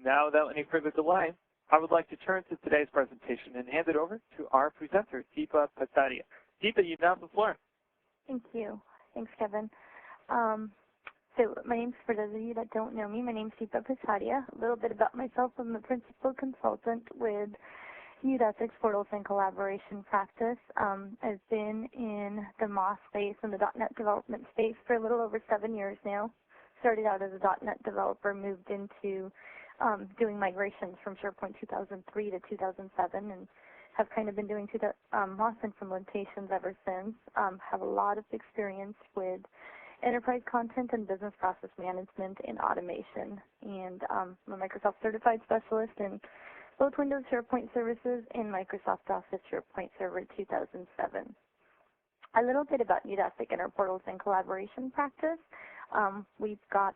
Now, without any further delay, I would like to turn to today's presentation and hand it over to our presenter, Deepa Patadia. Deepa, you have the floor. Thank you. Thanks, Kevin. So my name's, for those of you that don't know me, my name's Deepa Patadia. A little bit about myself. I'm the principal consultant with Neudesic's Portals and Collaboration practice. I've been in the MOS space and the .NET development space for a little over 7 years now. Started out as a .NET developer, moved into doing migrations from SharePoint 2003 to 2007, and have kind of been doing MOS implementations ever since. Have a lot of experience with enterprise content and business process management and automation. And I'm a Microsoft Certified Specialist in both Windows SharePoint Services and Microsoft Office SharePoint Server 2007. A little bit about Neudesic and our Portals and Collaboration practice. We've got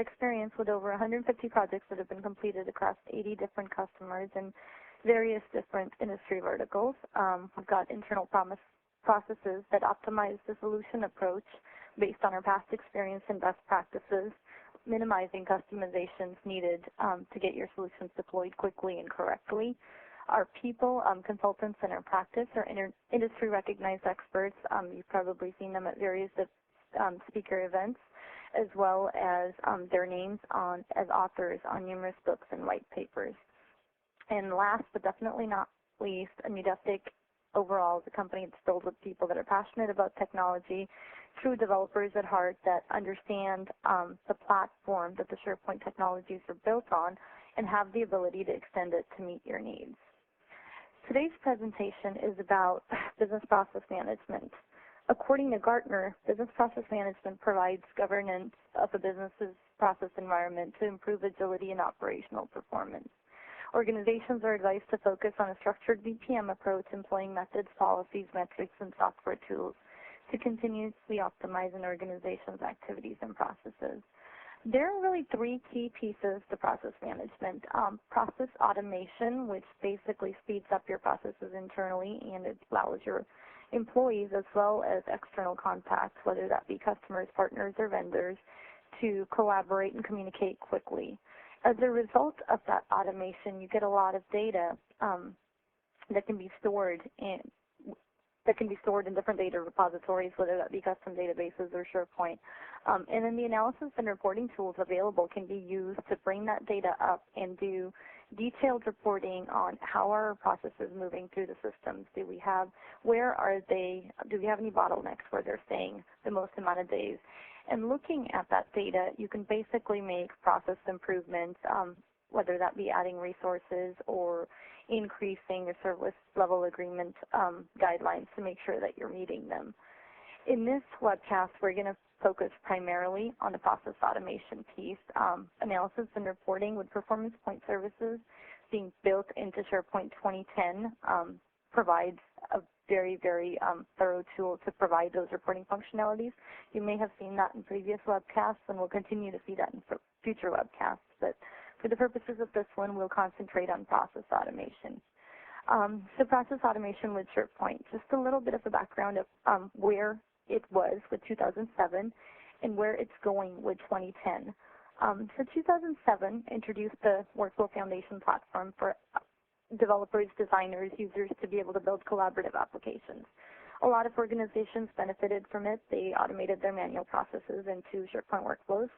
experience with over 150 projects that have been completed across 80 different customers and various different industry verticals. We've got internal processes that optimize the solution approach based on our past experience and best practices, minimizing customizations needed to get your solutions deployed quickly and correctly. Our people, consultants in our practice, are industry recognized experts. You've probably seen them at various speaker events, as well as their names as authors on numerous books and white papers. And last but definitely not least, Neudesic overall is a company that's filled with people that are passionate about technology, true developers at heart that understand the platform that the SharePoint technologies are built on and have the ability to extend it to meet your needs. Today's presentation is about business process management. According to Gartner, business process management provides governance of a business's process environment to improve agility and operational performance. Organizations are advised to focus on a structured BPM approach, employing methods, policies, metrics, and software tools to continuously optimize an organization's activities and processes. There are really three key pieces to process management. Process automation, which basically speeds up your processes internally, and it allows your employees as well as external contacts, whether that be customers, partners, or vendors, to collaborate and communicate quickly. As a result of that automation, you get a lot of data that can be stored in different data repositories, whether that be custom databases or SharePoint. And then the analysis and reporting tools available can be used to bring that data up and do detailed reporting on how are our processes moving through the systems. Do we have any bottlenecks where they're staying the most amount of days? And looking at that data, you can basically make process improvements, whether that be adding resources or increasing your service level agreement guidelines to make sure that you're meeting them. In this webcast, we're going to focus primarily on the process automation piece. Analysis and reporting with performance point services being built into SharePoint 2010 provides a very, very thorough tool to provide those reporting functionalities. You may have seen that in previous webcasts, and we'll continue to see that in future webcasts. But for the purposes of this one, we'll concentrate on process automation. So process automation with SharePoint, just a little bit of a background of where it was with 2007 and where it's going with 2010. So 2007 introduced the Workflow Foundation platform for developers, designers, users to be able to build collaborative applications. A lot of organizations benefited from it. They automated their manual processes into SharePoint workflows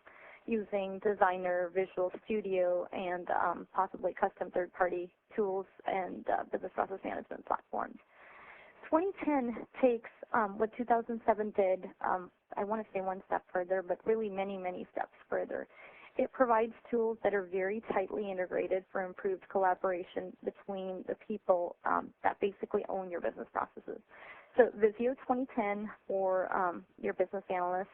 using Designer, Visual Studio, and possibly custom third-party tools and business process management platforms. 2010 takes what 2007 did, I want to say one step further, but really many, many steps further. It provides tools that are very tightly integrated for improved collaboration between the people that basically own your business processes. So Visio 2010 for your business analysts,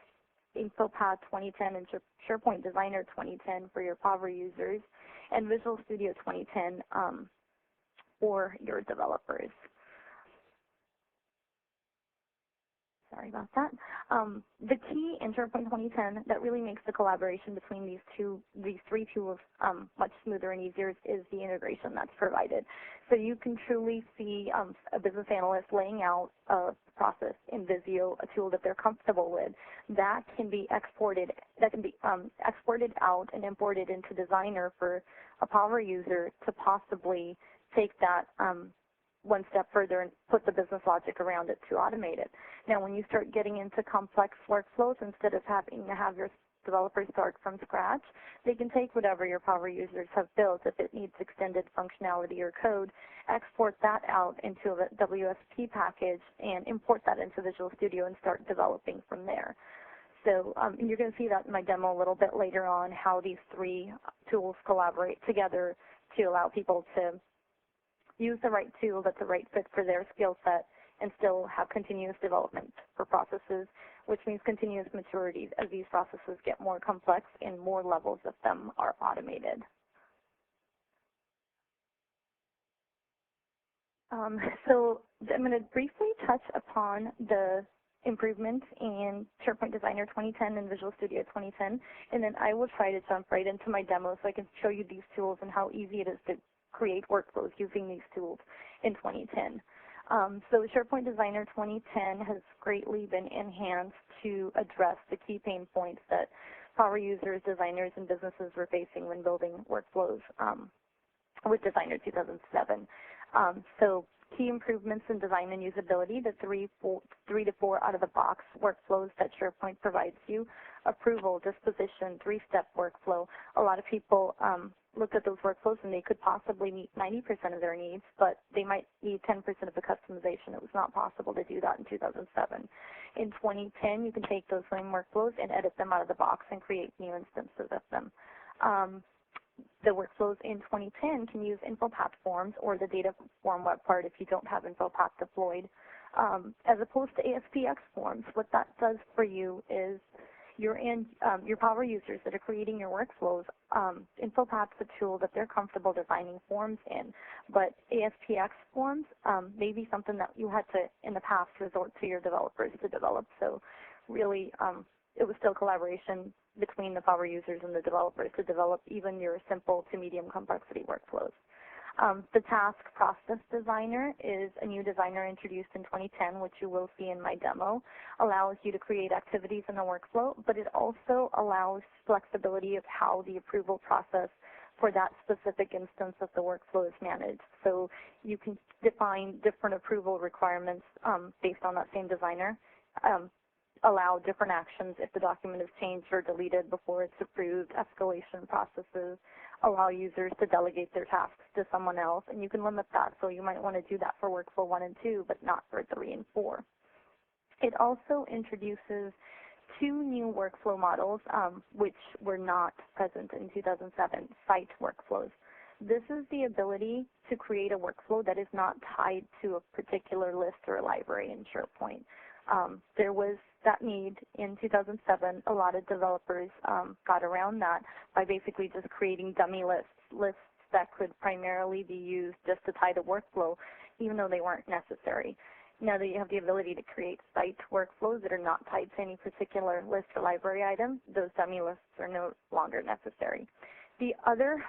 InfoPath 2010 and SharePoint Designer 2010 for your Power users, and Visual Studio 2010 for your developers. Sorry about that. The key in SharePoint 2010 that really makes the collaboration between these three tools much smoother and easier is the integration that's provided. So you can truly see a business analyst laying out a process in Visio, a tool that they're comfortable with, that can be exported out and imported into Designer for a power user to possibly take that one step further and put the business logic around it to automate it. Now, when you start getting into complex workflows, instead of having to have your developers start from scratch, they can take whatever your power users have built. If it needs extended functionality or code, export that out into a WSP package and import that into Visual Studio and start developing from there. So and you're going to see that in my demo a little bit later on, how these three tools collaborate together to allow people to use the right tool that's the right fit for their skill set and still have continuous development for processes, which means continuous maturity as these processes get more complex and more levels of them are automated. So I'm going to briefly touch upon the improvements in SharePoint Designer 2010 and Visual Studio 2010, and then I will try to jump right into my demo so I can show you these tools and how easy it is to create workflows using these tools in 2010. So SharePoint Designer 2010 has greatly been enhanced to address the key pain points that power users, designers, and businesses were facing when building workflows with Designer 2007. So key improvements in design and usability, the three to four out-of-the-box workflows that SharePoint provides you, approval, disposition, three-step workflow. A lot of people looked at those workflows and they could possibly meet 90% of their needs, but they might need 10% of the customization. It was not possible to do that in 2007. In 2010, you can take those same workflows and edit them out of the box and create new instances of them. The workflows in 2010 can use InfoPath forms or the data form web part if you don't have InfoPath deployed, as opposed to ASPX forms. What that does for you is your power users that are creating your workflows, InfoPath's a tool that they're comfortable designing forms in, but ASPX forms may be something that you had to, in the past, resort to your developers to develop. So really, it was still collaboration between the power users and the developers to develop even your simple to medium complexity workflows. The Task Process Designer is a new designer introduced in 2010, which you will see in my demo. Allows you to create activities in the workflow, but it also allows flexibility of how the approval process for that specific instance of the workflow is managed. So you can define different approval requirements based on that same designer. Allow different actions if the document is changed or deleted before it's approved, escalation processes, allow users to delegate their tasks to someone else, and you can limit that. So you might want to do that for workflow 1 and 2, but not for 3 and 4. It also introduces 2 new workflow models, which were not present in 2007, site workflows. This is the ability to create a workflow that is not tied to a particular list or a library in SharePoint. There was that need in 2007. A lot of developers got around that by basically just creating dummy lists that could primarily be used just to tie the workflow, even though they weren't necessary. Now that you have the ability to create site workflows that are not tied to any particular list or library item, those dummy lists are no longer necessary. The other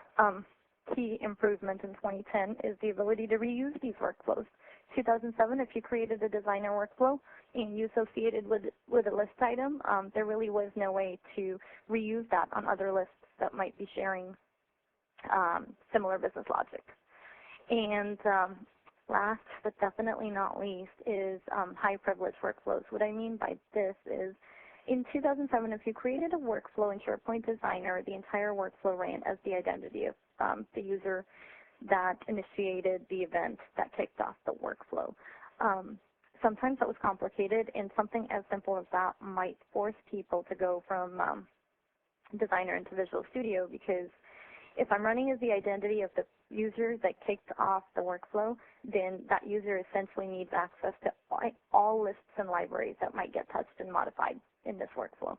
key improvement in 2010 is the ability to reuse these workflows. 2007, if you created a designer workflow and you associated with a list item, there really was no way to reuse that on other lists that might be sharing similar business logic. And last but definitely not least is high privilege workflows. What I mean by this is in 2007, if you created a workflow in SharePoint Designer, the entire workflow ran as the identity of the user that initiated the event that kicked off the workflow. Sometimes that was complicated, and something as simple as that might force people to go from Designer into Visual Studio, because if I'm running as the identity of the user that kicked off the workflow, then that user essentially needs access to all lists and libraries that might get touched and modified in this workflow.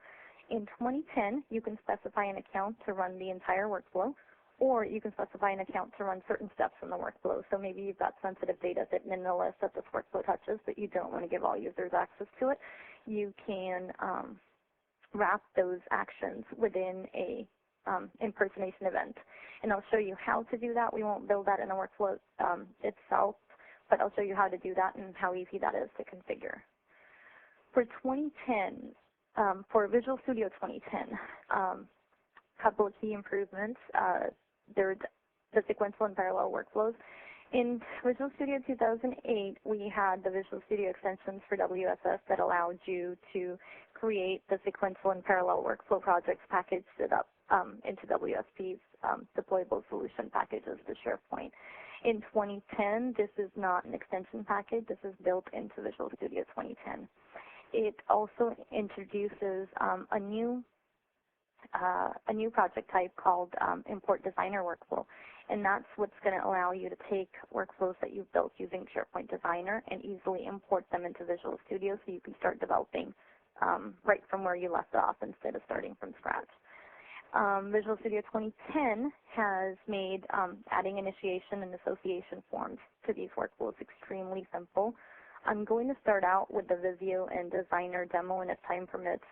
In 2010, you can specify an account to run the entire workflow, Or you can specify an account to run certain steps in the workflow. So maybe you've got sensitive data that in the list that this workflow touches, but you don't want to give all users access to it. You can wrap those actions within a impersonation event. And I'll show you how to do that. We won't build that in the workflow itself, but I'll show you how to do that and how easy that is to configure. For 2010, for Visual Studio 2010, couple of key improvements. There's the sequential and parallel workflows. In Visual Studio 2008, we had the Visual Studio extensions for WSS that allowed you to create the sequential and parallel workflow projects, packaged it up into WSP's deployable solution packages to SharePoint. In 2010, this is not an extension package. This is built into Visual Studio 2010. It also introduces a new project type called Import Designer Workflow. And that's what's going to allow you to take workflows that you've built using SharePoint Designer and easily import them into Visual Studio so you can start developing right from where you left off instead of starting from scratch. Visual Studio 2010 has made adding initiation and association forms to these workflows extremely simple. I'm going to start out with the Visio and Designer demo, and if time permits,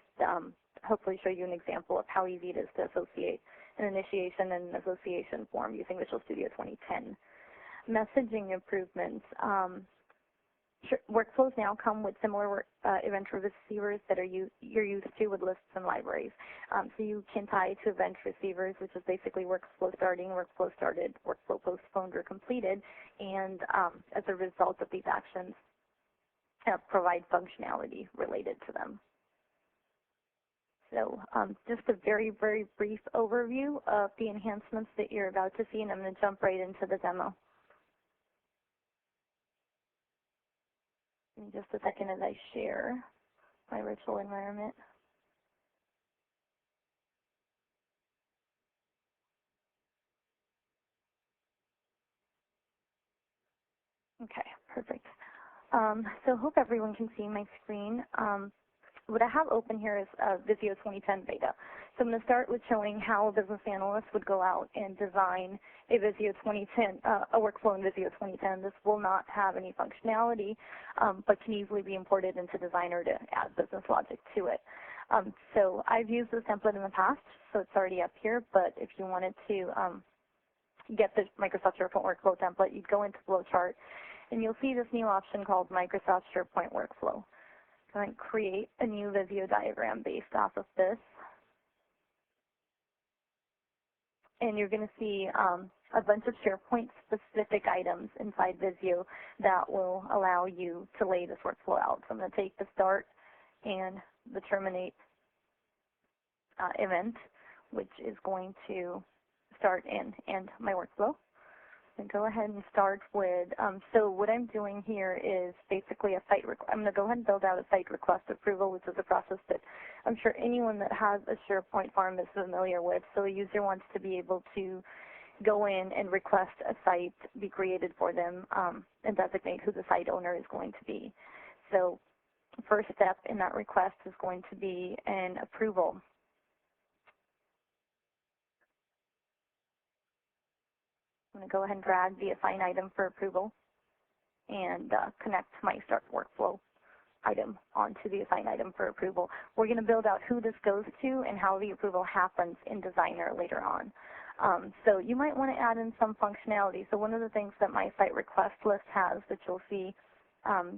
hopefully show you an example of how easy it is to associate an initiation and an association form using Visual Studio 2010. Messaging improvements. Workflows now come with similar event receivers that you're used to with lists and libraries. So you can tie to event receivers, which is basically workflow starting, workflow started, workflow postponed or completed, and as a result of these actions, provide functionality related to them. So just a very, very brief overview of the enhancements that you're about to see, and I'm going to jump right into the demo. In just a second as I share my virtual environment. Okay, perfect. So hope everyone can see my screen. What I have open here is Visio 2010 beta. So I'm going to start with showing how a business analyst would go out and design a Visio 2010, a workflow in Visio 2010. This will not have any functionality, but can easily be imported into Designer to add business logic to it. So I've used this template in the past, so it's already up here, but if you wanted to get the Microsoft SharePoint Workflow template, you'd go into Flowchart, and you'll see this new option called Microsoft SharePoint Workflow. Go ahead and create a new Visio diagram based off of this. And you're going to see a bunch of SharePoint-specific items inside Visio that will allow you to lay this workflow out. So I'm going to take the start and the terminate event, which is going to start and end my workflow. And go ahead and start with, so what I'm doing here is basically a site request. I'm going to go ahead and build out a site request approval, which is a process that I'm sure anyone that has a SharePoint farm is familiar with. So a user wants to be able to go in and request a site be created for them and designate who the site owner is going to be. So first step in that request is going to be an approval. I'm going to go ahead and drag the assign item for approval and connect my start workflow item onto the assign item for approval. We're going to build out who this goes to and how the approval happens in Designer later on. So you might want to add in some functionality. So one of the things that my site request list has that you'll see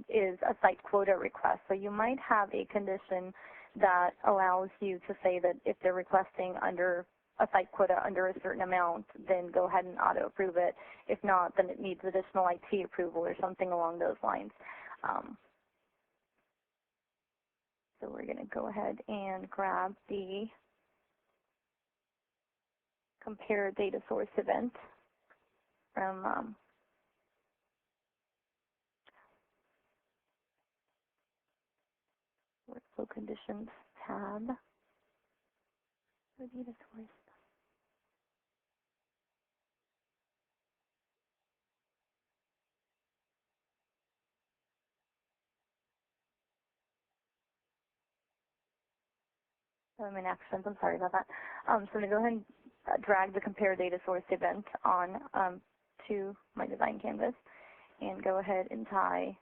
is a site quota request. So you might have a condition that allows you to say that if they're requesting under a site quota under a certain amount, then go ahead and auto-approve it. If not, then it needs additional IT approval or something along those lines. So we're going to go ahead and grab the compare data source event from Workflow Conditions tab. The data source. I'm in actions. I'm sorry about that. So I'm going to go ahead and drag the compare data source event on to my design canvas and go ahead and tie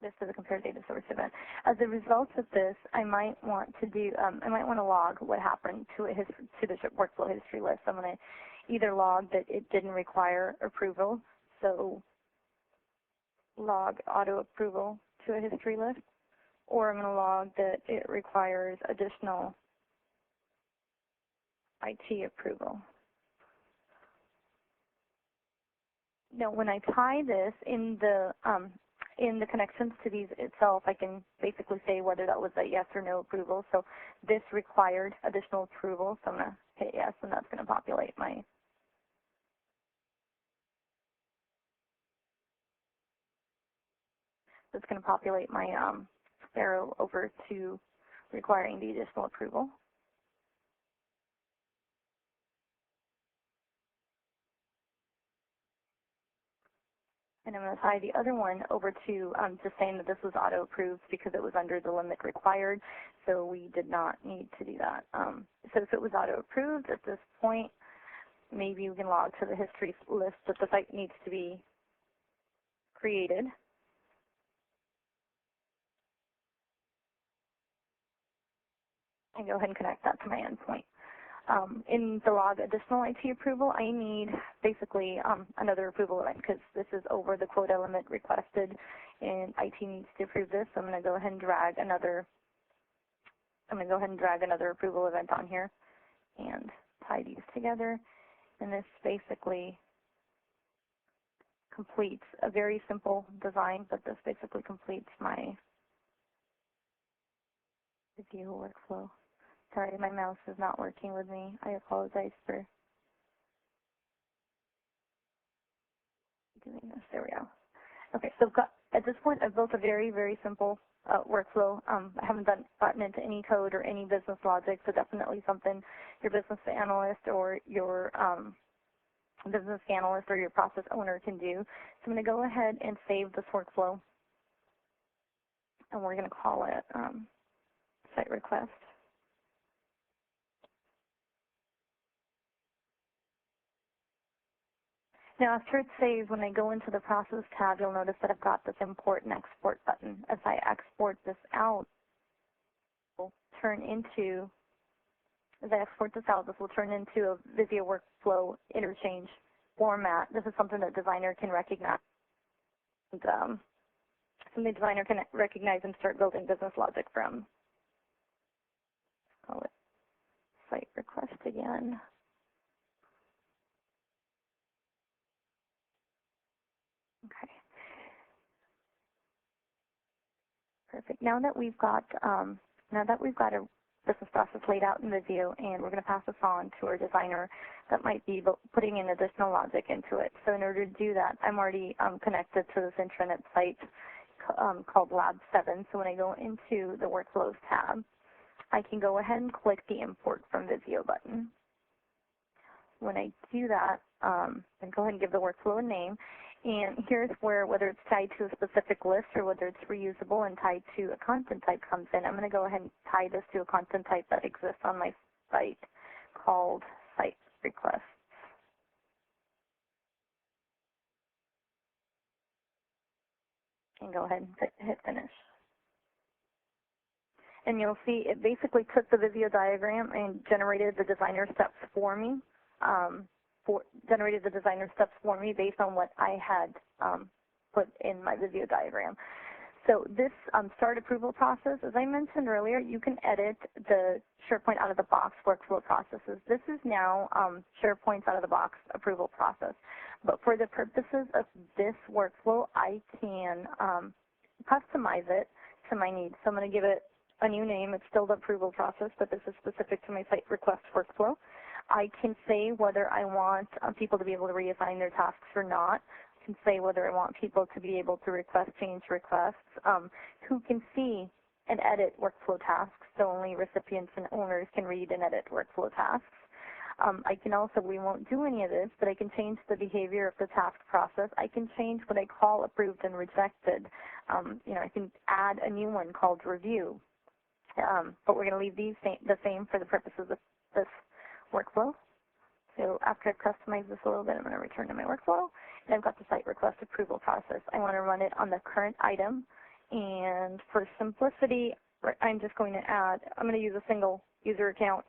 this to the compare data source event. As a result of this, I might want to log what happened to the workflow history list. I'm going to either log that it didn't require approval, so log auto approval to a history list, or I'm going to log that it requires additional IT approval. Now, when I tie this in the connections to these itself, I can basically say whether that was a yes or no approval. So this required additional approval, so I'm going to hit yes, and that's going to populate my arrow over to requiring the additional approval. And I'm going to tie the other one over to just saying that this was auto-approved because it was under the limit required, so we did not need to do that. So if it was auto-approved at this point, maybe we can log to the history list that the site needs to be created. And go ahead and connect that to my endpoint. In the log additional IT approval, I need basically another approval event because this is over the quota limit requested, and IT needs to approve this. So I'm going to go ahead and drag another. Approval event on here, and tie these together. And this basically completes a very simple design, but this basically completes my video workflow. Sorry, my mouse is not working with me. I apologize for doing this. There we go. Okay, so at this point, I've built a very, very simple workflow. I haven't gotten into any code or any business logic, so definitely something your business analyst or your process owner can do. So I'm going to go ahead and save this workflow, and we're going to call it site request. Now, after it's saved, when I go into the Process tab, you'll notice that I've got this Import and Export button. As I export this out, this will turn into a Visio Workflow interchange format. This is something that Designer can recognize. And, the Designer can recognize and start building business logic from. Call it site request again. Okay. Perfect. Now that we've got a business process laid out in Visio, and we're going to pass this on to our designer that might be putting in additional logic into it. So in order to do that, I'm already connected to this intranet site called Lab 7. So when I go into the Workflows tab, I can go ahead and click the Import from Visio button. When I do that, and go ahead and give the workflow a name. And here's where, whether it's tied to a specific list or whether it's reusable and tied to a content type comes in. I'm going to go ahead and tie this to a content type that exists on my site called site request. And go ahead and hit finish. And you'll see it basically took the Visio diagram and generated the designer steps for me. Based on what I had put in my Visio diagram. So this start approval process, as I mentioned earlier, you can edit the SharePoint out-of-the-box workflow processes. This is now SharePoint's out-of-the-box approval process. But for the purposes of this workflow, I can customize it to my needs. So I'm going to give it a new name. It's still the approval process, but this is specific to my site request workflow. I can say whether I want people to be able to reassign their tasks or not. I can say whether I want people to be able to change requests, who can see and edit workflow tasks, so only recipients and owners can read and edit workflow tasks. I can also, we won't do any of this, but I can change the behavior of the task process. I can change what I call approved and rejected. I can add a new one called review. but we're going to leave these the same for the purposes of this workflow. So after I've customized this a little bit, I'm going to return to my workflow, and I've got the site request approval process. I want to run it on the current item, and for simplicity, I'm just going to I'm going to use a single user account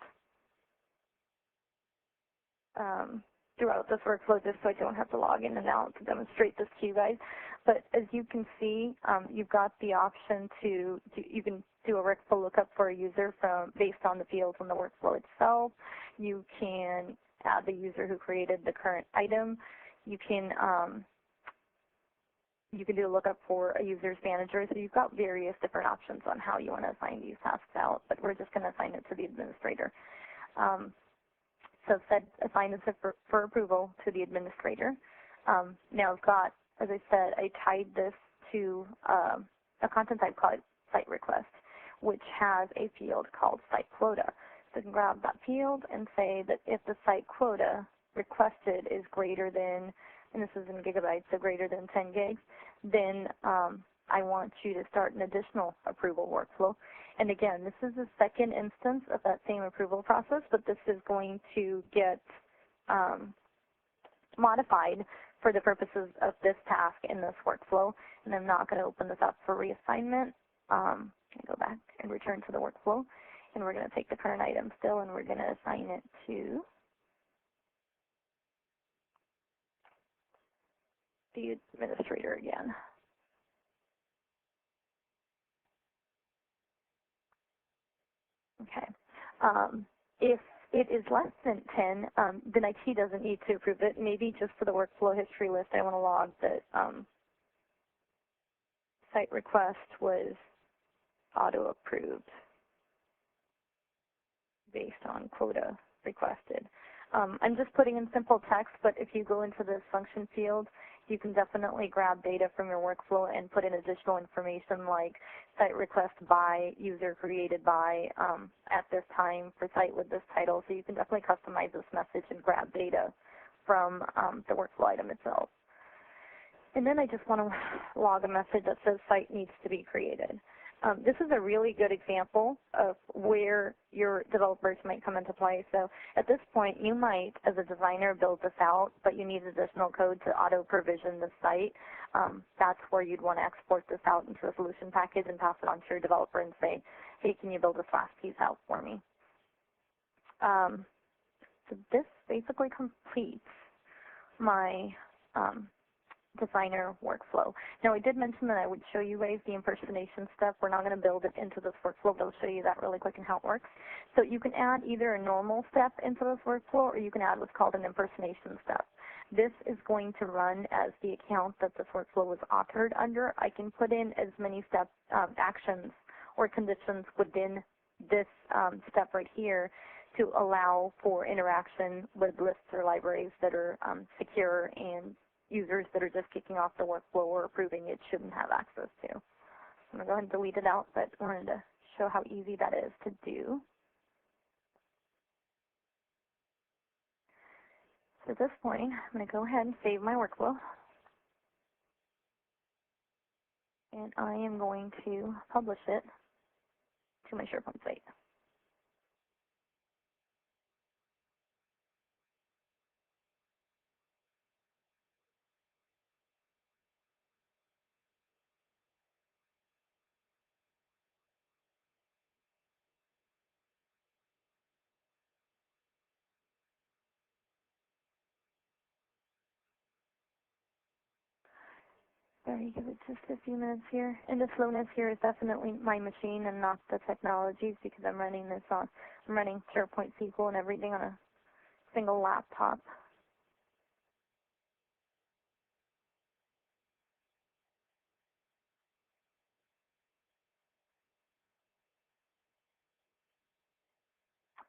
throughout this workflow just so I don't have to log in and out to demonstrate this to you guys. But as you can see, you've got the option you can do a workflow lookup for a user based on the fields in the workflow itself. You can add the user who created the current item. You can do a lookup for a user's manager. So you've got various different options on how you want to assign these tasks out, but we're just going to assign it to the administrator. So assign this for approval to the administrator. Now I've got, as I said, I tied this to a content type called site request, which has a field called site quota. So I can grab that field and say that if the site quota requested is greater than, and this is in gigabytes, so greater than 10 gigs, then I want you to start an additional approval workflow. And again, this is the second instance of that same approval process, but this is going to get modified for the purposes of this task in this workflow. And I'm not going to open this up for reassignment. I'm going to go back and return to the workflow. And we're going to take the current item still, and we're going to assign it to the administrator again. Okay. If it is less than 10, then IT doesn't need to approve it. Maybe just for the workflow history list, I want to log that site request was auto-approved based on quota requested. I'm just putting in simple text, but if you go into this function field, you can definitely grab data from your workflow and put in additional information like site request by, user created by, at this time for site with this title. So you can definitely customize this message and grab data from the workflow item itself. And then I just want to log a message that says site needs to be created. This is a really good example of where your developers might come into play. So at this point, you might, as a designer, build this out, but you need additional code to auto-provision the site. That's where you'd want to export this out into a solution package and pass it on to your developer and say, hey, can you build this last piece out for me? So this basically completes my designer workflow. Now, I did mention that I would show you guys the impersonation step. We're not going to build it into this workflow, but I'll show you that really quick and how it works. So you can add either a normal step into this workflow, or you can add what's called an impersonation step. This is going to run as the account that this workflow was authored under. I can put in as many step actions or conditions within this step right here to allow for interaction with lists or libraries that are secure and users that are just kicking off the workflow or approving it shouldn't have access to. I'm going to go ahead and delete it out, but I wanted to show how easy that is to do. So at this point, I'm going to go ahead and save my workflow. And I am going to publish it to my SharePoint site. Sorry, give it just a few minutes here. And the slowness here is definitely my machine and not the technologies, because I'm running SharePoint SQL and everything on a single laptop.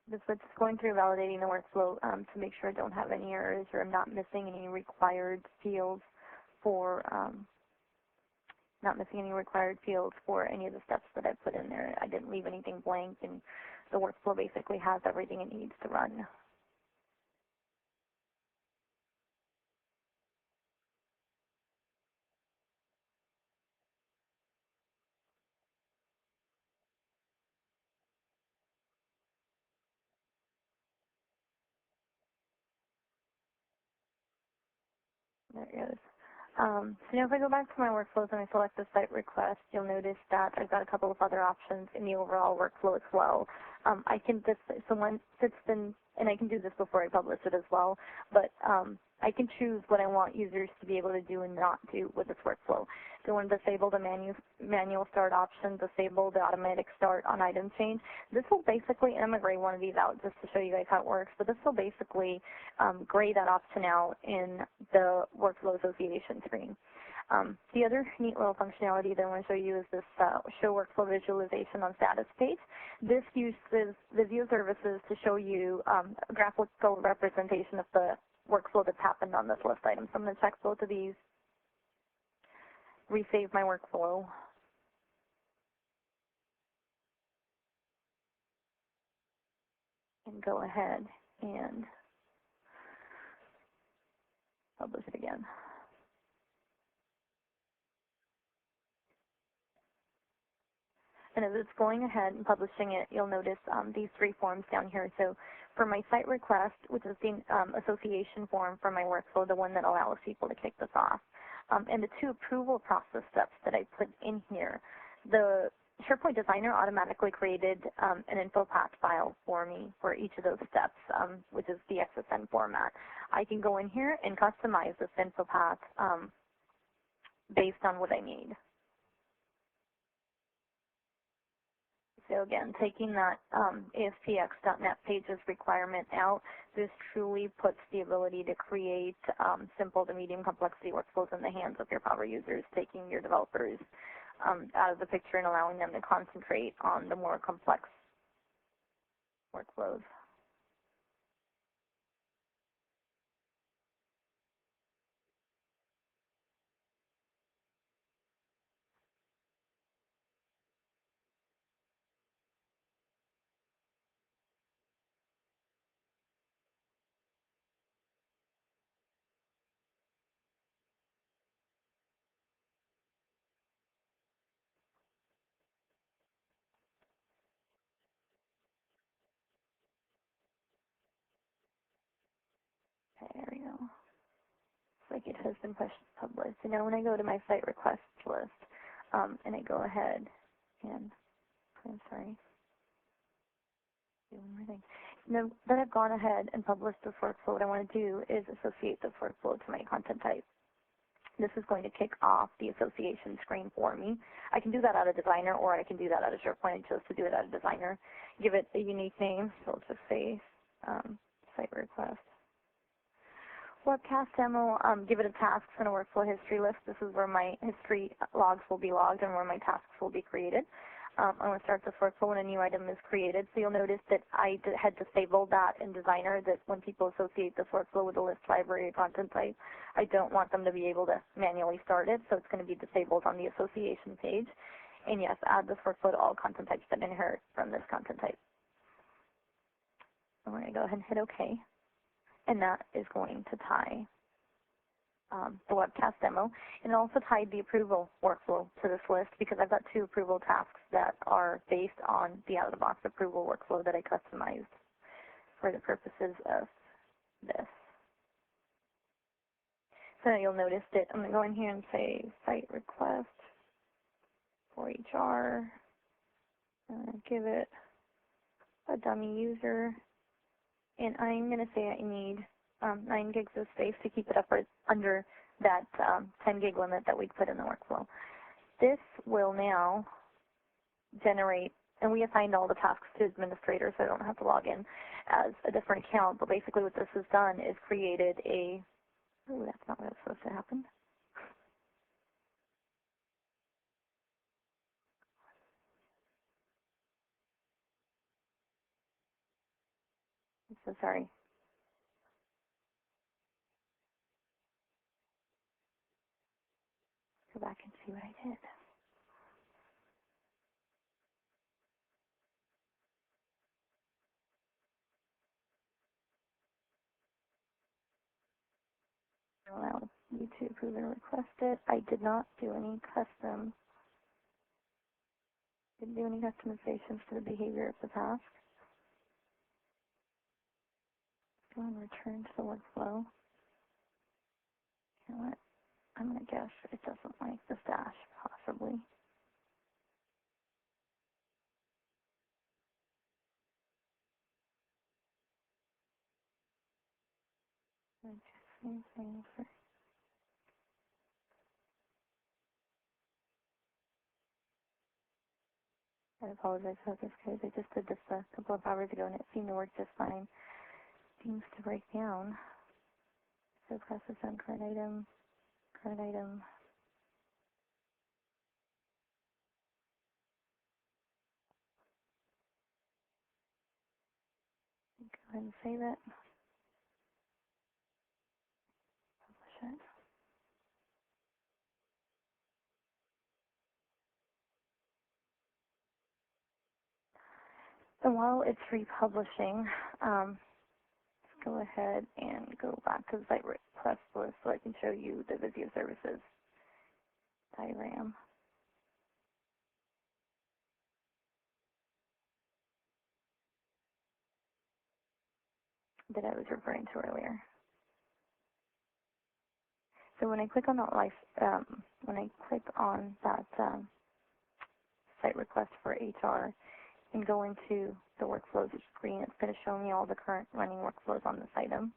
This is going through validating the workflow to make sure I don't have any errors or I'm not missing any required fields for any of the steps that I put in there. I didn't leave anything blank, and the workflow basically has everything it needs to run. There it goes. So now if I go back to my workflows and I select the site request, you'll notice that I've got a couple of other options in the overall workflow as well. I can just, so once it's been, and I can do this before I publish it as well, but I can choose what I want users to be able to do and not do with this workflow. So I want to disable the manual start option, disable the automatic start on item change. This will basically, and I'm going to gray one of these out just to show you guys how it works, but this will basically gray that option out in the workflow association screen. The other neat little functionality that I want to show you is this show workflow visualization on status page. This uses Visio services to show you a graphical representation of the workflow that's happened on this list item. So I'm going to check both of these, resave my workflow, and go ahead and publish it again. And as it's going ahead and publishing it, you'll notice these three forms down here. So for my site request, which is the association form for my workflow, the one that allows people to kick this off, and the two approval process steps that I put in here, the SharePoint Designer automatically created an info path file for me for each of those steps, which is the XSN format. I can go in here and customize this info path based on what I need. So again, taking that ASPX.NET Pages requirement out, this truly puts the ability to create simple to medium complexity workflows in the hands of your power users, taking your developers out of the picture and allowing them to concentrate on the more complex workflows. Okay, there we go. Looks like it has been published. So now when I go to my site requests list, and I go ahead and, I'm sorry, do one more thing. Now that I've gone ahead and published this workflow, what I want to do is associate this workflow to my content type. This is going to kick off the association screen for me. I can do that out of Designer, or I can do that out of SharePoint. I chose to do it out of Designer. Give it a unique name, so let's just say site request. Webcast demo, give it a tasks and a workflow history list. This is where my history logs will be logged and where my tasks will be created. I'm going to start this workflow when a new item is created. So you'll notice that I had disabled that in Designer, that when people associate this workflow with a list, library, or content type, I don't want them to be able to manually start it, so it's going to be disabled on the association page. And yes, add this workflow to all content types that inherit from this content type. I'm going to go ahead and hit OK. And that is going to tie the webcast demo. And also tied the approval workflow to this list because I've got two approval tasks that are based on the out-of-the-box approval workflow that I customized for the purposes of this. So you'll notice that I'm going to go in here and say site request for HR. Give it a dummy user. And I'm going to say I need 9 gigs of space to keep it up under that 10 gig limit that we put in the workflow. This will now generate, and we assigned all the tasks to administrators, so I don't have to log in as a different account. But basically what this has done is created a, oh, that's not what's supposed to happen. I'm so sorry. Go back and see what I did. Allow you to approve and request it. I did not do any custom. Didn't do any customizations to the behavior of the task. Go and return to the workflow. You know what? I'm going to guess it doesn't like the dash, possibly. Same thing for. I apologize for this, guys. I just did this a couple of hours ago, and it seemed to work just fine. Seems to break down. So process on current item, current item. Go ahead and save it. Publish it. And while it's republishing, let's go ahead and go back to the site request list so I can show you the Visio services diagram that I was referring to earlier. So when I click on that site request for HR and go into the workflows screen, it's going to show me all the current running workflows on this item.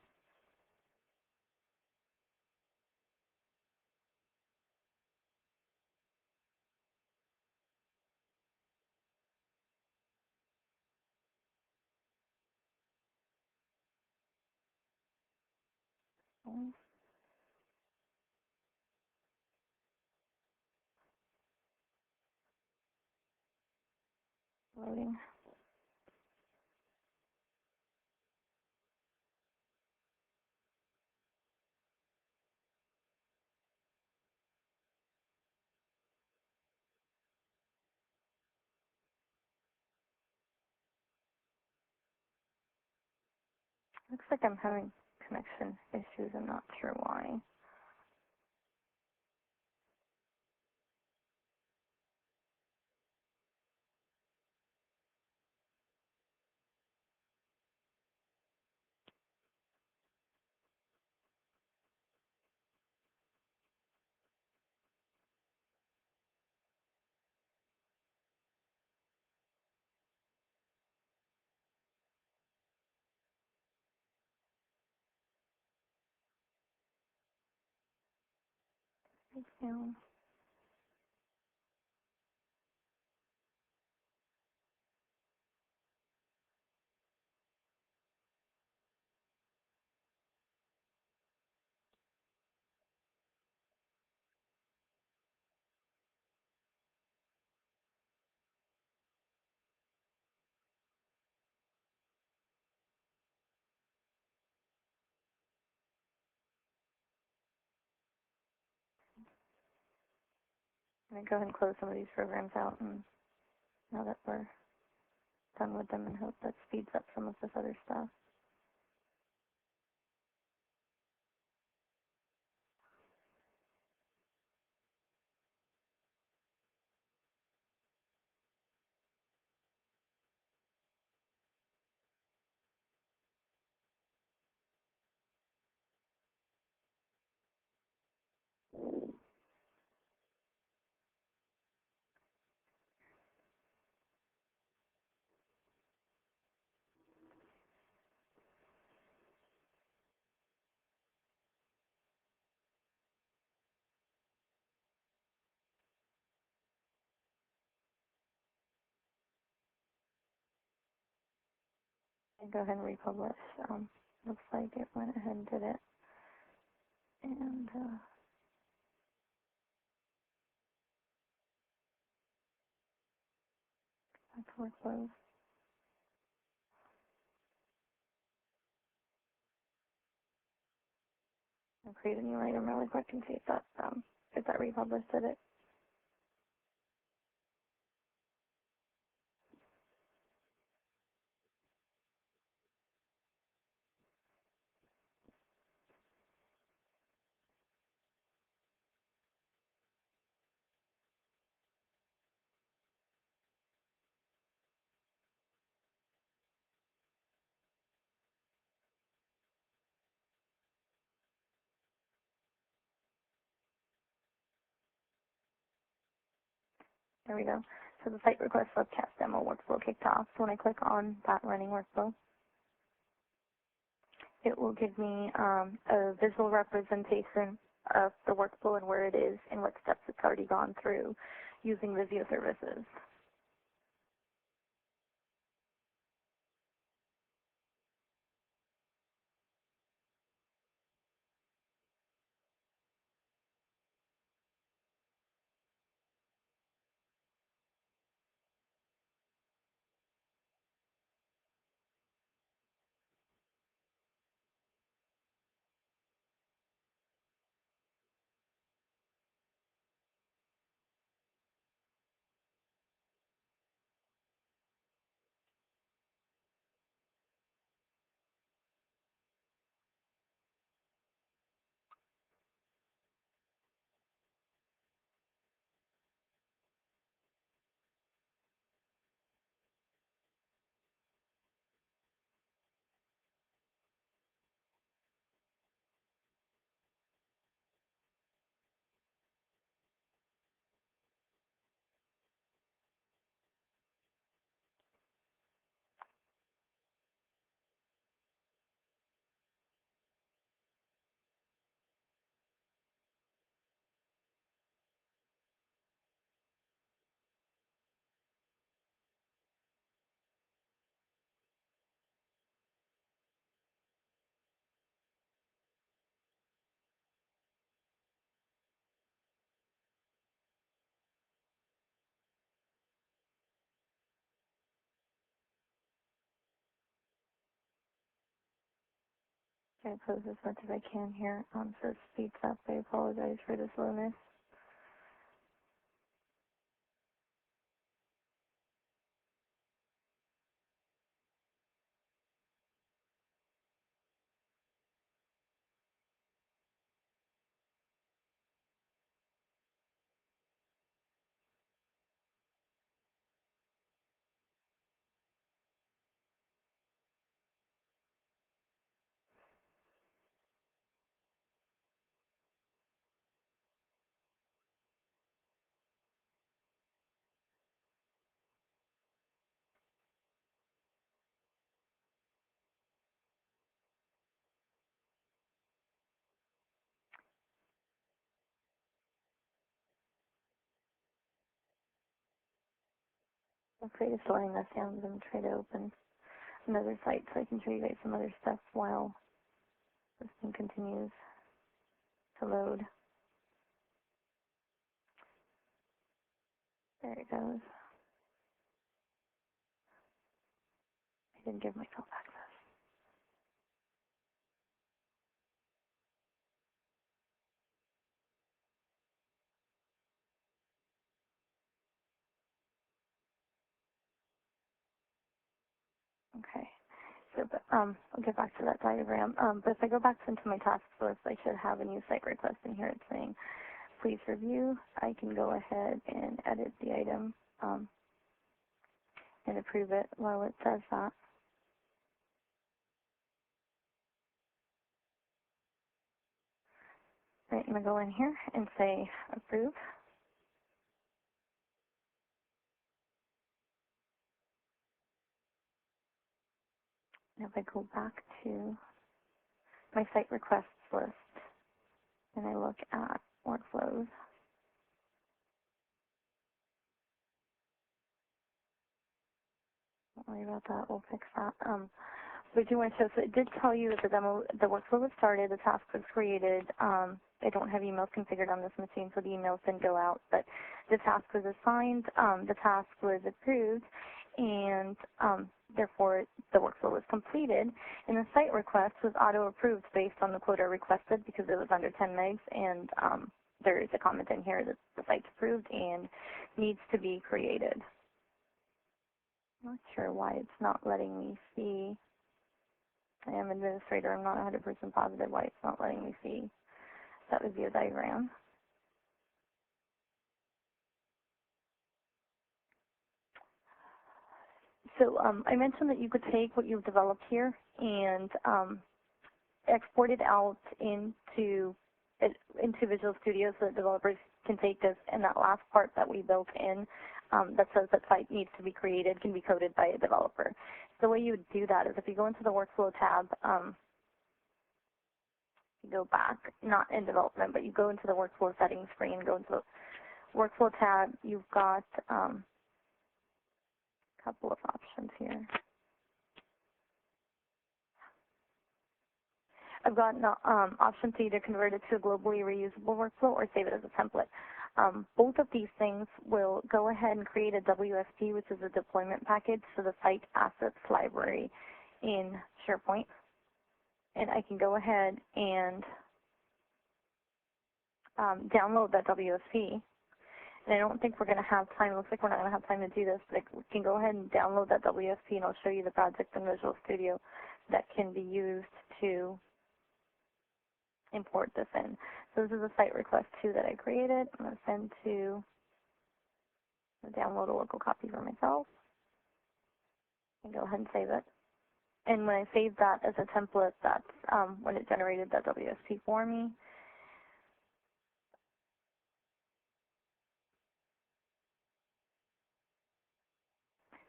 Loading. Looks like I'm having connection issues. I'm not sure why. It's down. I'm going to go ahead and close some of these programs out, and now that we're done with them, and hope that speeds up some of this other stuff. And go ahead and republish. Looks like it went ahead and did it. And that's workflows. I'll create a new item really quick and see if that republished it. There we go. So the site request webcast demo workflow kicked off. So when I click on that running workflow, it will give me a visual representation of the workflow and where it is and what steps it's already gone through using Visio services. I close as much as I can here, so it speeds up. I apologize for the slowness. I'm afraid of slowing this down. I'm going to try to open another site so I can show you guys some other stuff while this thing continues to load. There it goes. I didn't give myself access. Okay. So, but, I'll get back to that diagram. But if I go back into my tasks list, I should have a new site request in here. It's saying, please review. I can go ahead and edit the item and approve it while it says that. Right, I'm going to go in here and say approve. And if I go back to my site requests list and I look at workflows, don't worry about that, we'll fix that. We do want to show, so it did tell you that the workflow was started, the task was created. I don't have emails configured on this machine, so the emails didn't go out, but the task was assigned, the task was approved, and therefore the workflow was completed. And the site request was auto-approved based on the quota requested because it was under 10 megs, and there is a comment in here that the site's approved and needs to be created. I'm not sure why it's not letting me see. I am administrator. I'm not 100% positive why it's not letting me see that Visio diagram. So I mentioned that you could take what you've developed here and export it out into Visual Studio so that developers can take this and that last part that we built in that says that site needs to be created can be coded by a developer. The way you would do that is if you go into the Workflow tab, you go back, not in development, but you go into the Workflow settings screen, go into the Workflow tab, you've got a couple of options here. I've got an option to either convert it to a globally reusable workflow or save it as a template. Both of these things will go ahead and create a WSP, which is a deployment package to the site assets library in SharePoint. And I can go ahead and download that WSP. And I don't think we're going to have time. It looks like we're not going to have time to do this, but we can go ahead and download that WSP, and I'll show you the project in Visual Studio that can be used to import this in. So this is a site request 2 that I created. I'm going to send to download a local copy for myself and go ahead and save it. And when I save that as a template, that's when it generated that WSP for me.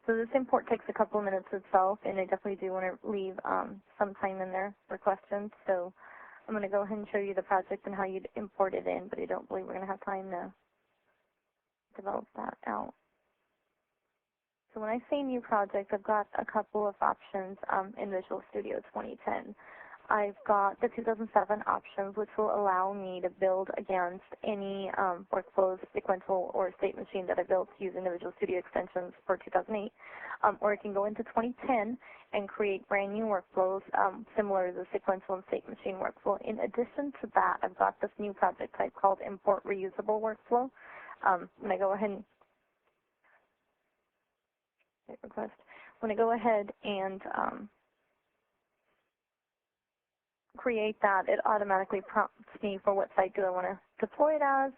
So this import takes a couple of minutes itself, and I definitely do want to leave some time in there for questions. So I'm going to go ahead and show you the project and how you'd import it in, but I don't believe we're going to have time to develop that out. So when I say new project, I've got a couple of options in Visual Studio 2010. I've got the 2007 options, which will allow me to build against any workflows, sequential, or state machine that I built using the Visual Studio extensions for 2008. Or I can go into 2010 and create brand new workflows similar to the sequential and state machine workflow. In addition to that, I've got this new project type called Import Reusable Workflow. When I go ahead and request, when I go ahead and create that, it automatically prompts me for what site do I want to deploy it as.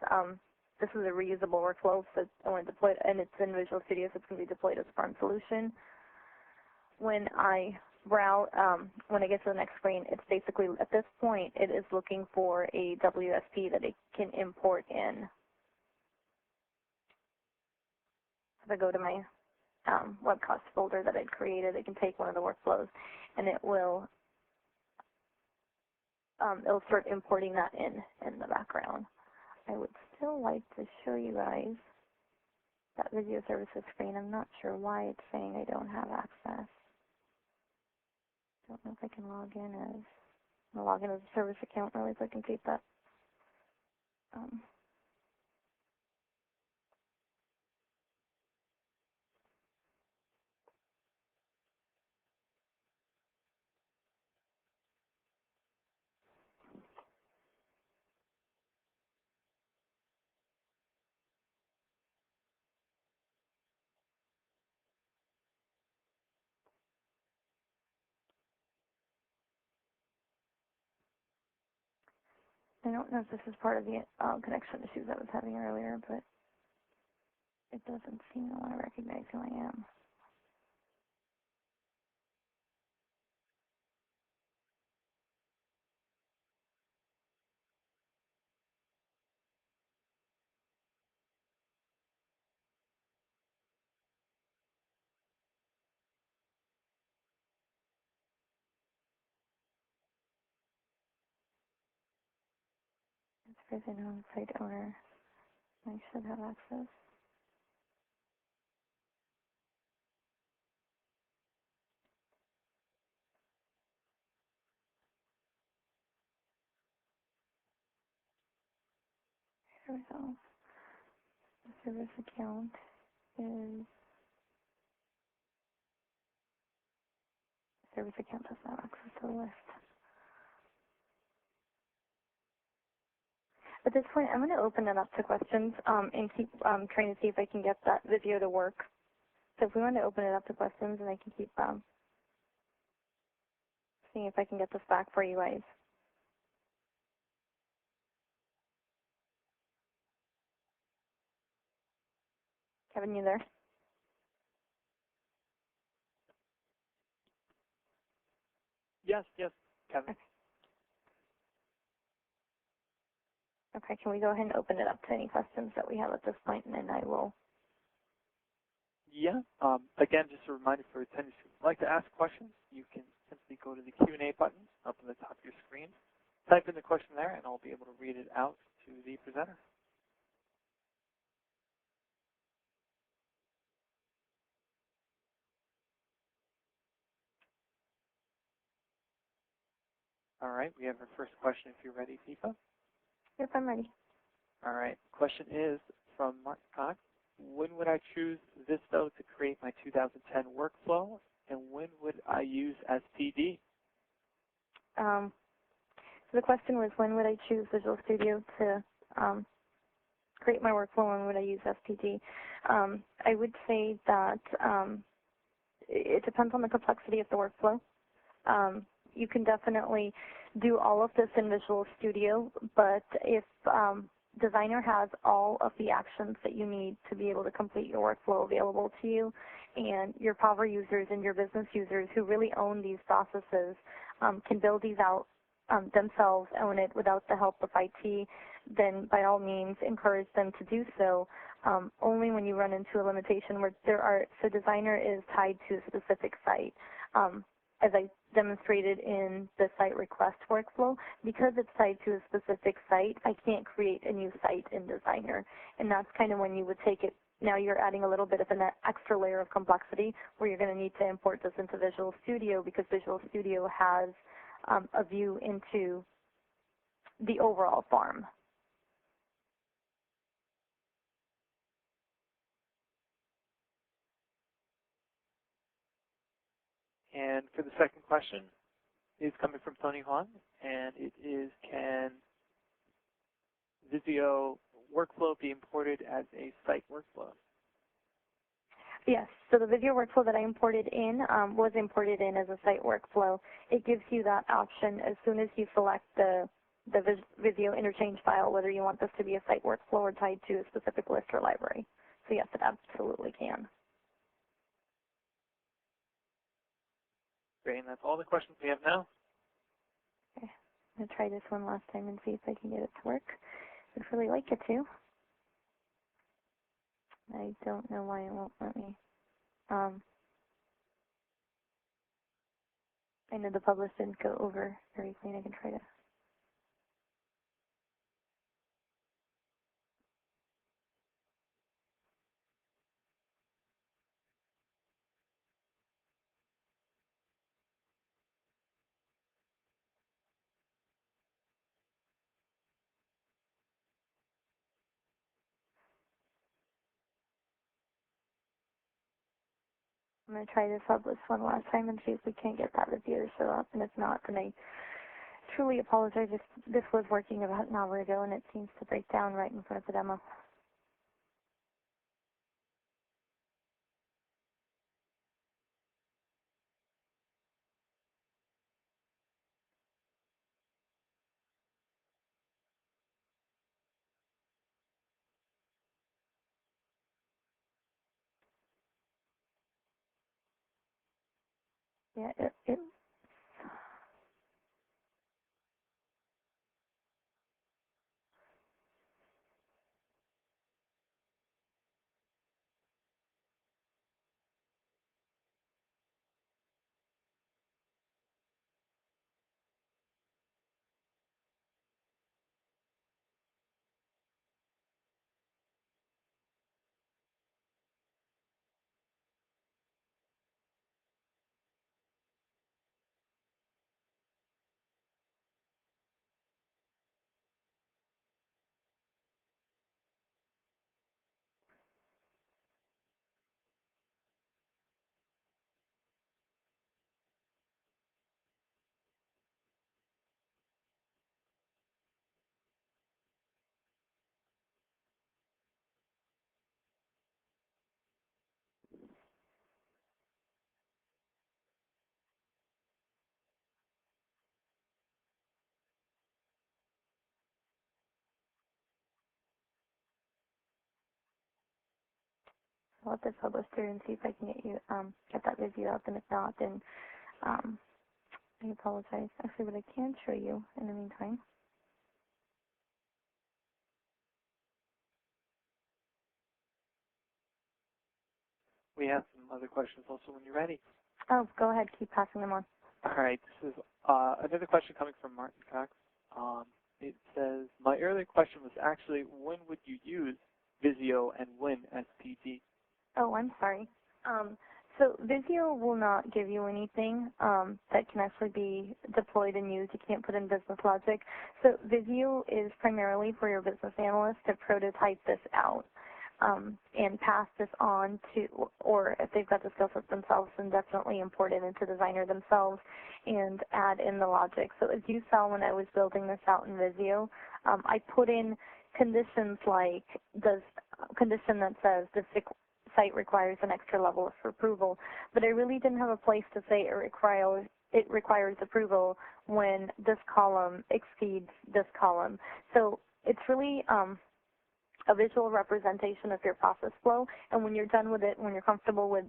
This is a reusable workflow, so I want to deploy it, and it's in Visual Studio, so it's going to be deployed as a farm solution. When I browse, when I get to the next screen, it's basically, at this point, it is looking for a WSP that it can import in. If I go to my webcost folder that I'd created, it can take one of the workflows, and it will it'll start importing that in the background. I would still like to show you guys that video services screen. I'm not sure why it's saying I don't have access. Don't know if I can log in as a service account really quick and see if that I don't know if this is part of the connection issues I was having earlier, but it doesn't seem to want to recognize who I am. As far as I know, I'm site owner. I should have access. Here we go. The service account is, service account does not have access to the list. At this point, I'm going to open it up to questions and keep trying to see if I can get that video to work. So if we want to open it up to questions, and I can keep seeing if I can get this back for you guys. Kevin, you there? Yes, Kevin. Okay, can we go ahead and open it up to any questions that we have at this point, and then I will Yeah. Again, just a reminder for attendees who would like to ask questions, you can simply go to the Q&A button up on the top of your screen, type in the question there, and I'll be able to read it out to the presenter. All right, we have our first question if you're ready, Deepa. Yep, I'm ready. All right, question is from Mark Cox. When would I choose Visto to create my 2010 workflow, and when would I use SPD? So the question was, when would I choose Visual Studio to create my workflow, and when would I use SPD? I would say that it depends on the complexity of the workflow. You can definitely do all of this in Visual Studio, but if Designer has all of the actions that you need to be able to complete your workflow available to you, and your power users and your business users who really own these processes can build these out themselves, own it without the help of IT, then by all means encourage them to do so. Only when you run into a limitation where so Designer is tied to a specific site. As I demonstrated in the site request workflow, because it's tied to a specific site, I can't create a new site in Designer. And that's kind of when you would take it. Now you're adding a little bit of an extra layer of complexity where you're going to need to import this into Visual Studio, because Visual Studio has a view into the overall farm. And for the second question, is coming from Tony Huang, and it is, can Visio workflow be imported as a site workflow? Yes, so the Visio workflow that I imported in was imported in as a site workflow. It gives you that option as soon as you select the Visio interchange file, whether you want this to be a site workflow or tied to a specific list or library. So yes, it absolutely can. Great, and that's all the questions we have now. Okay, I'm going to try this one last time and see if I can get it to work. I'd really like it to. I don't know why it won't let me. I know the publish didn't go over very clean. I can try to. I'm going to try this publish one last time and see if we can't get that review to show up. And if not, then I truly apologize. This was working about an hour ago, and it seems to break down right in front of the demo. Yeah, I'll let this publish through and see if I can get that review out. And if not, then I apologize. Actually, what I can show you in the meantime. We we have some other questions also when you're ready. Oh, go ahead. Keep passing them on. All right. This is another question coming from Martin Cox. It says, my earlier question was actually, when would you use Visio and when SPD? Oh, I'm sorry. So Visio will not give you anything that can actually be deployed and used. You can't put in business logic. So Visio is primarily for your business analyst to prototype this out and pass this on to, or if they've got the skill set themselves, then definitely import it into Designer themselves and add in the logic. So as you saw when I was building this out in Visio, I put in conditions like condition that says the site requires an extra level of approval, but I really didn't have a place to say it requires approval when this column exceeds this column. So it's really a visual representation of your process flow, and when you're done with it, when you're comfortable with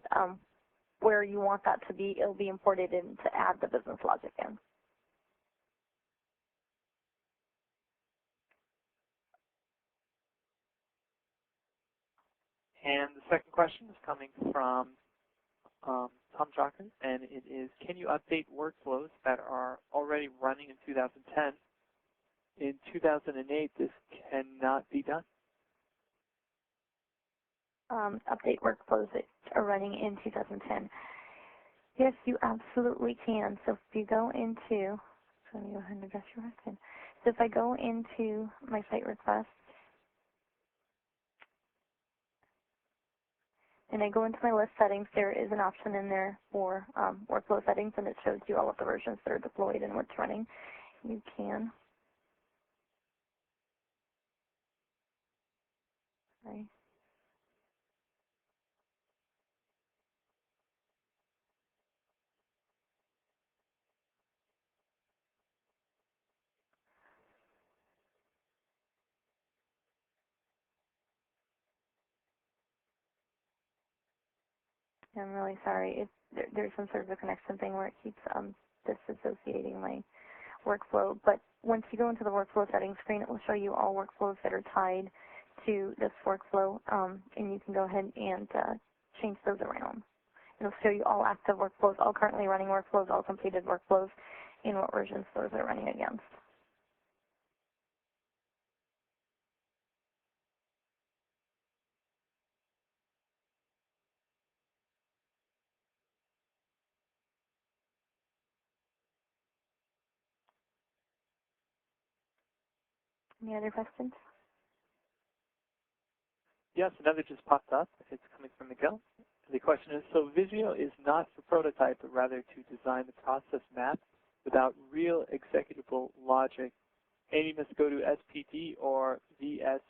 where you want that to be, it'll be imported in to add the business logic in. And the second question is coming from Tom Jocker, and it is, can you update workflows that are already running in 2010? In 2008, this cannot be done. Update workflows that are running in 2010. Yes, you absolutely can. So if you go into, so let me go ahead and address your question. So if I go into my site requests, and I go into my list settings, there is an option in there for workflow settings, and it shows you all of the versions that are deployed and what's running. You can. Sorry. I'm really sorry. There's some sort of a connection thing where it keeps disassociating my workflow. But once you go into the workflow settings screen, it will show you all workflows that are tied to this workflow, and you can go ahead and change those around. It'll show you all active workflows, all currently running workflows, all completed workflows, and what versions those are running against. Any other questions? Yes, another just popped up. It's coming from Miguel. The question is, so Visio is not for prototype, but rather to design the process map without real executable logic. And you must go to SPD or VS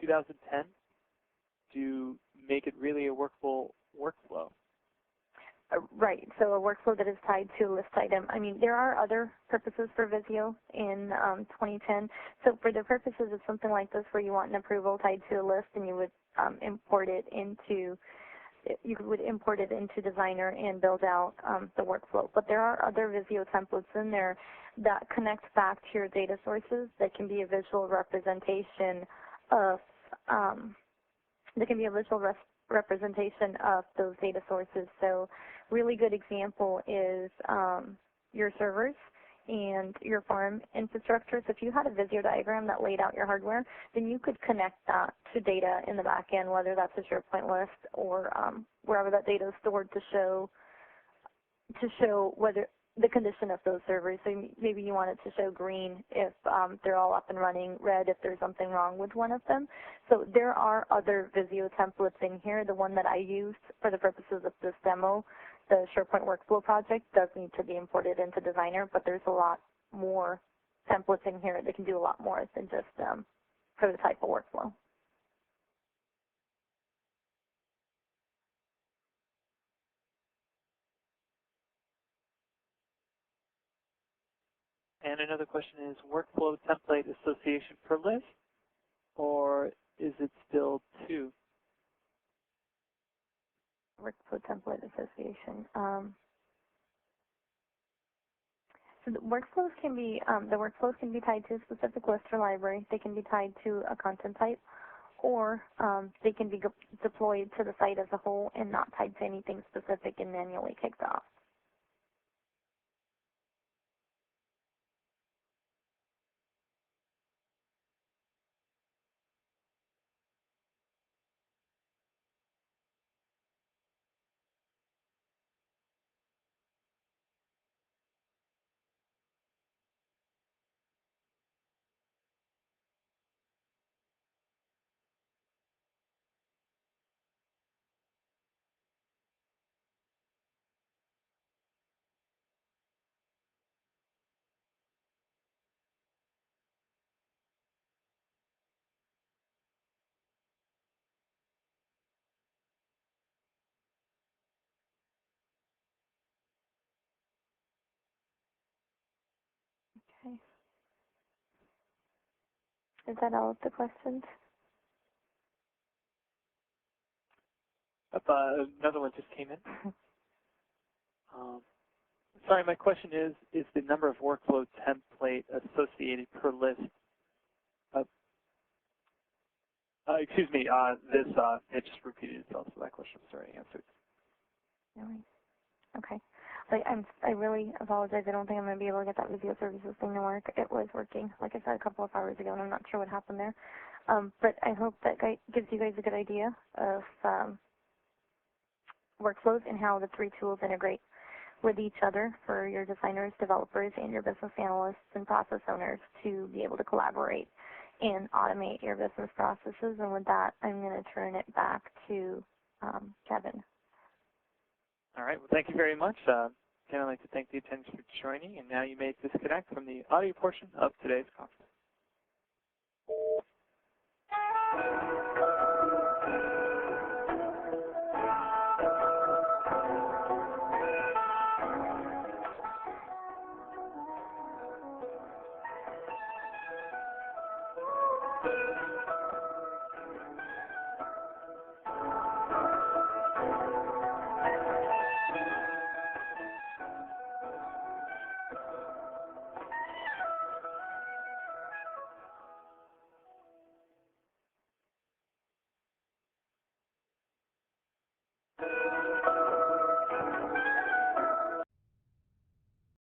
2010 to make it really a workable workflow. Right, so a workflow that is tied to a list item. I mean, there are other purposes for Visio in 2010. So for the purposes of something like this where you want an approval tied to a list, and you would import it into Designer and build out the workflow. But there are other Visio templates in there that connect back to your data sources that can be a visual representation of representation of those data sources. So really good example is your servers and your farm infrastructure. So if you had a Visio diagram that laid out your hardware, then you could connect that to data in the back end, whether that's a SharePoint list or wherever that data is stored, to show whether the condition of those servers. So maybe you want it to show green if they're all up and running, red if there's something wrong with one of them. So there are other Visio templates in here. The one that I used for the purposes of this demo, the SharePoint Workflow project, does need to be imported into Designer, but there's a lot more templates in here that can do a lot more than just prototype a workflow. And another question is, workflow template association per list, or is it still 2? Workflow template association. So the workflows can be tied to a specific list or library. They can be tied to a content type, or they can be deployed to the site as a whole and not tied to anything specific and manually kicked off. Okay. Is that all of the questions? Another one just came in. Sorry, my question is the number of workflow template associated per list? Excuse me, it just repeated itself, so that question was already answered. Really? Okay. I really apologize. I don't think I'm going to be able to get that Visio services thing to work. It was working, like I said, a couple of hours ago, and I'm not sure what happened there. But I hope that gives you guys a good idea of workflows and how the three tools integrate with each other for your designers, developers, and your business analysts and process owners to be able to collaborate and automate your business processes. And with that, I'm going to turn it back to Kevin. All right. Well, thank you very much. Again, I'd like to thank the attendees for joining, and now you may disconnect from the audio portion of today's conference.